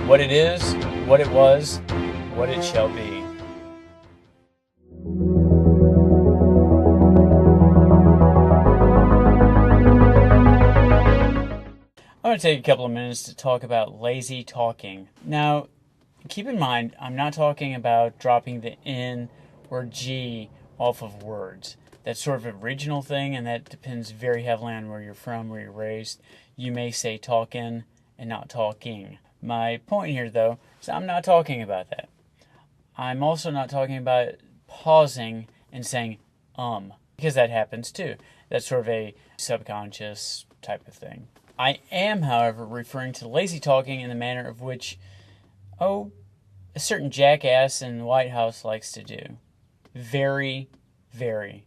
What it is, what it was, what it shall be. I want to take a couple of minutes to talk about lazy talking. Now, keep in mind, I'm not talking about dropping the N or G off of words. That's sort of a regional thing, and that depends very heavily on where you're from, where you're raised. You may say talkin' and not talking. My point here, though, is I'm not talking about that. I'm also not talking about pausing and saying, because that happens too. That's sort of a subconscious type of thing. I am, however, referring to lazy talking in the manner of which, a certain jackass in the White House likes to do. Very, very.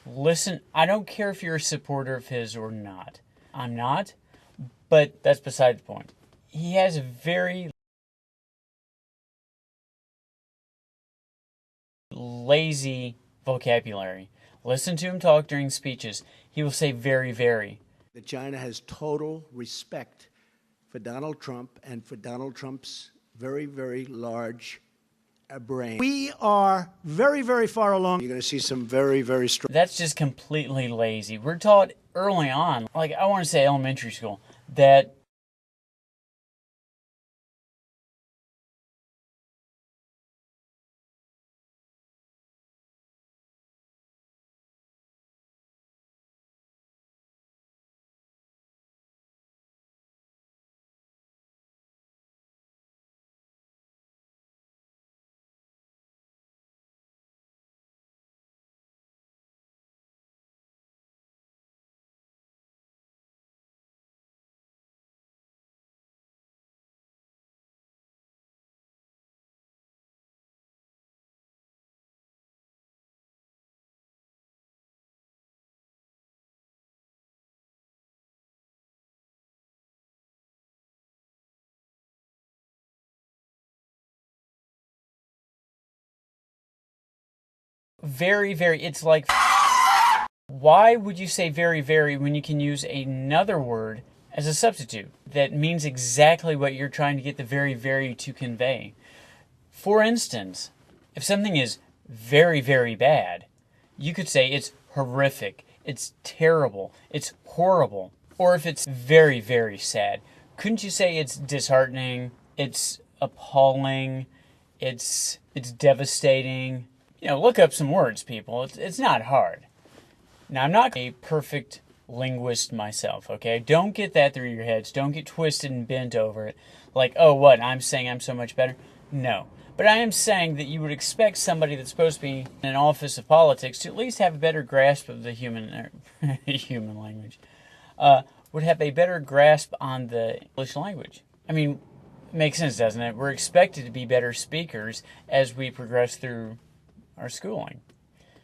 Listen, I don't care if you're a supporter of his or not. I'm not, but that's beside the point. He has a very lazy vocabulary. Listen to him talk during speeches. He will say very, very. That China has total respect for Donald Trump and for Donald Trump's very, very large brain. We are very, very far along. You're going to see some very, very strong. That's just completely lazy. We're taught early on, like I want to say elementary school, that very, very, it's like, why would you say very, very when you can use another word as a substitute that means exactly what you're trying to get the very, very to convey? For instance, if something is very, very bad, you could say it's horrific, it's terrible, it's horrible. Or if it's very, very sad, couldn't you say it's disheartening, it's appalling, it's devastating? Look up some words, people. It's not hard. Now, I'm not a perfect linguist myself, okay? Don't get that through your heads. Don't get twisted and bent over it. Like, oh, what? I'm saying I'm so much better? No. But I am saying that you would expect somebody that's supposed to be in an office of politics to at least have a better grasp of the human language. Would have a better grasp on the English language. I mean, it makes sense, doesn't it? We're expected to be better speakers as we progress through our schooling.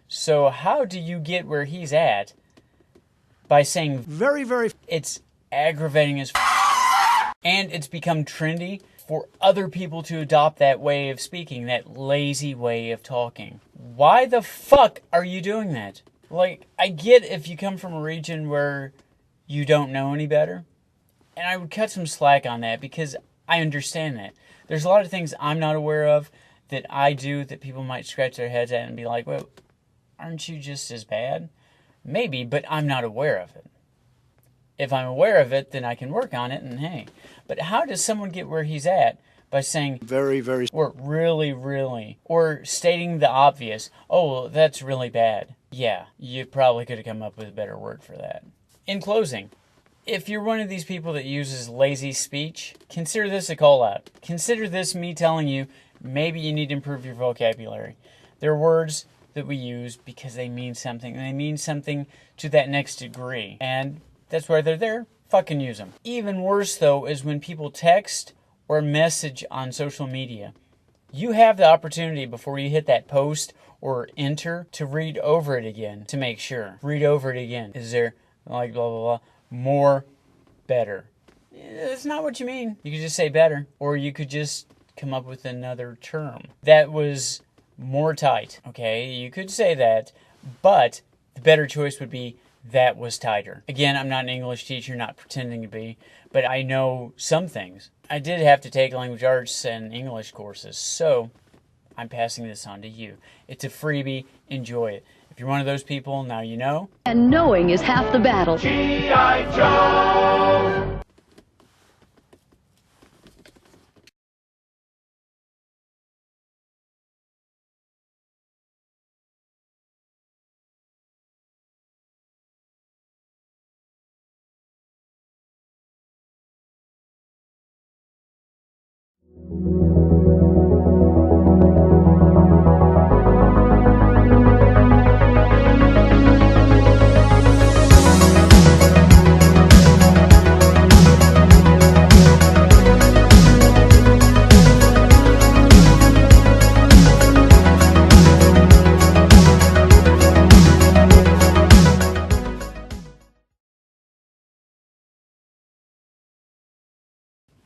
So how do you get where he's at by saying very, very... It's aggravating as and it's become trendy for other people to adopt that way of speaking, that lazy way of talking. Why the fuck are you doing that? Like, I get if you come from a region where you don't know any better, and I would cut some slack on that because I understand that. There's a lot of things I'm not aware of that I do that people might scratch their heads at and be like, well, aren't you just as bad? Maybe, but I'm not aware of it. If I'm aware of it, then I can work on it, and hey. But how does someone get where he's at by saying very, very... or really, really, or stating the obvious, oh, well, that's really bad. Yeah, you probably could have come up with a better word for that. In closing, if you're one of these people that uses lazy speech, consider this a call out. Consider this me telling you, maybe you need to improve your vocabulary. There are words that we use because they mean something, and they mean something to that next degree. And that's why they're there. Fucking use them. Even worse, though, is when people text or message on social media. You have the opportunity before you hit that post or enter to read over it again to make sure. Read over it again. Is there, like, blah, blah, blah, more, better? That's not what you mean. You could just say better, or you could just come up with another term that was more tight. Okay, you could say that, but the better choice would be that was tighter. Again, I'm not an English teacher, not pretending to be, but I know some things. I did have to take language arts and English courses, so I'm passing this on to you. It's a freebie. Enjoy it. If you're one of those people, now you know. And knowing is half the battle. G.I. Joe!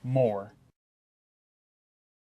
More.